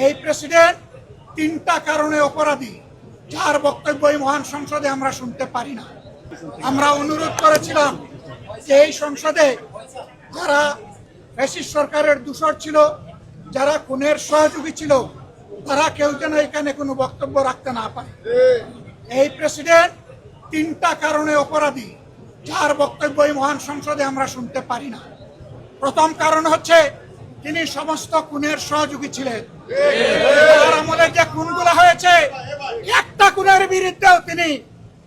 এই প্রেসিডেন্ট তিনটা কারণে অপরাধী, যার বক্তব্য এই মহান সংসদে আমরা শুনতে পারি না। আমরা অনুরোধ করেছিলাম যে এই সংসদে যারা ফ্যাসিস্ট সরকারের দূষর ছিল, যারা খুনের সহযোগী ছিল, তারা কেউ যেন এখানে কোনো বক্তব্য রাখতে না পারে। এই প্রেসিডেন্ট তিনটা কারণে অপরাধী, যার বক্তব্য এই মহান সংসদে আমরা শুনতে পারি না। প্রথম কারণ হচ্ছে তিনি সমস্ত খুনের সহযোগী ছিলেন। তার আমলে যে খুনগুলো হয়েছে, একটা খুনের বিরুদ্ধেও তিনি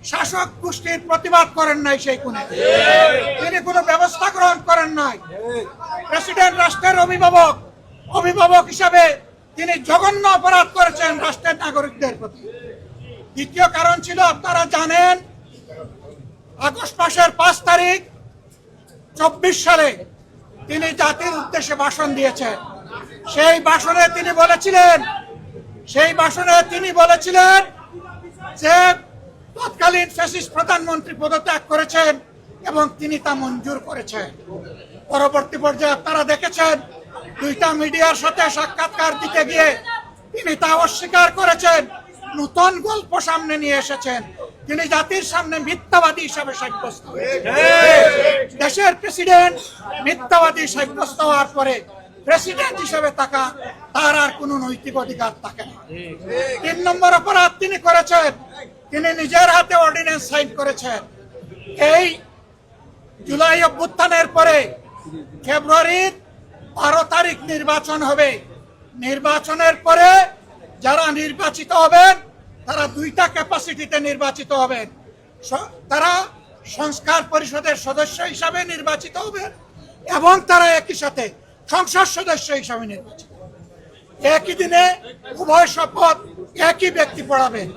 শাসক গোষ্ঠীর প্রতিবাদ করেন নাই। সেই খুনে তিনি কোনো ব্যবস্থা গ্রহণ করেন নাই। প্রেসিডেন্ট রাষ্ট্রের অভিভাবক হিসাবে তিনি জঘন্য অপরাধ করেছেন রাষ্ট্রের নাগরিকদের প্রতি। দ্বিতীয় কারণ ছিল, আপনারা জানেন, আগস্ট মাসের 5 তারিখ 24 সালে তিনি জাতির উদ্দেশ্যে ভাষণ দিয়েছেন। সেই ভাষণে তিনি বলেছিলেন যে তৎকালীন ফ্যাসিস্ট প্রধানমন্ত্রী পদত্যাগ করেছেন এবং তিনি তা মঞ্জুর করেছেন। পরবর্তী পর্যায়ে আপনারা দেখেছেন, 2টা মিডিয়ার সাথে সাক্ষাৎকার দিতে গিয়ে তিনি তা অস্বীকার করেছেন। নতুন গল্প সামনে নিয়ে এসেছেন। তিনি জাতির সামনে মিথ্যাবাদী হিসাবে সাব্যস্ত হয়েছেন। দেশের প্রেসিডেন্ট মিথ্যাবাদী সাব্যস্ত হওয়ার পরে প্রেসিডেন্ট হিসেবে তার আর কোনো নৈতিক অধিকার থাকে না। 3 নম্বর অপরাধ তিনি করেছেন, তিনি নিজের হাতে অর্ডিন্যান্স সাইন করেছেন। এই জুলাই অভ্যুত্থানের পরে ফেব্রুয়ারির 12 তারিখ নির্বাচন হবে। নির্বাচনের পরে যারা নির্বাচিত হবেন তারা 2টা ক্যাপাসিটিতে নির্বাচিত হবেন। তারা সংস্কার পরিষদের সদস্য হিসাবে নির্বাচিত হবেন এবং তারা একই সাথে সংসদ সদস্য হিসাবে নির্বাচিত হবেন। একই দিনে উভয় শপথ একই ব্যক্তি পড়াবেন।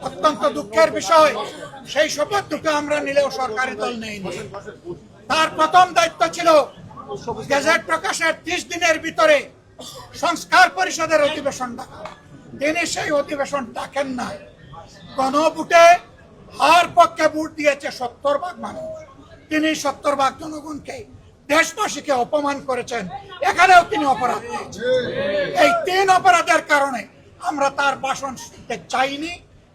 অত্যন্ত দুঃখের বিষয়, সেই শপথ দুটো আমরা নিলেও সরকারি দল নেয়নি। তার প্রথম দায়িত্ব ছিল গেজেট প্রকাশের 30 দিনের ভিতরে সংস্কার পরিষদের অধিবেশন ডাকা। তিনি সেই অধিবেশন ডাকেন নাই। গণভোটে হার পক্ষে ভোট দিয়েছে 70% মানুষ। তিনি 70% জনগণকে, দেশবাসীকে অপমান করেছেন। এখানেও তিনি অপরাধ করেছেন। এই 3 অপরাধের কারণে আমরা তার ভাষণ শুনতে চাইনি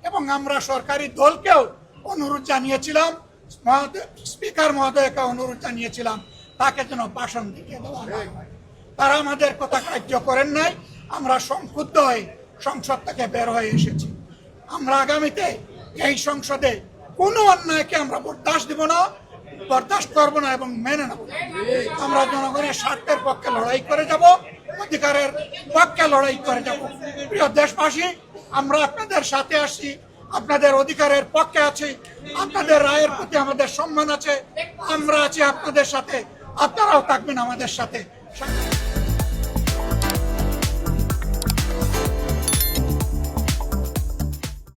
এবং আমরা সরকারি দলকেও অনুরোধ জানিয়েছিলাম, স্পিকার মহোদয়কে অনুরোধ জানিয়েছিলাম তাকে যেন ভাষণ দিতে দেওয়া হয়। তারা আমাদের কথা কার্য করেন নাই। আমরা সংক্ষুব্ধ হয়ে সংসদ থেকে বের হয়ে এসেছি। আমরা আগামীতে এই সংসদে কোনো অন্যায়কে আমরা বরদাস্ত করব না এবং মেনে নেব। আমরা জনগণের স্বার্থের পক্ষে লড়াই করে যাব, অধিকারের পক্ষে লড়াই করে যাব। প্রিয় দেশবাসী, আমরা আপনাদের সাথে আছি, আপনাদের অধিকারের পক্ষে আছি, আপনাদের রায়ের প্রতি আমাদের সম্মান আছে। আমরা আছি আপনাদের সাথে, আপনারাও থাকবেন আমাদের সাথে।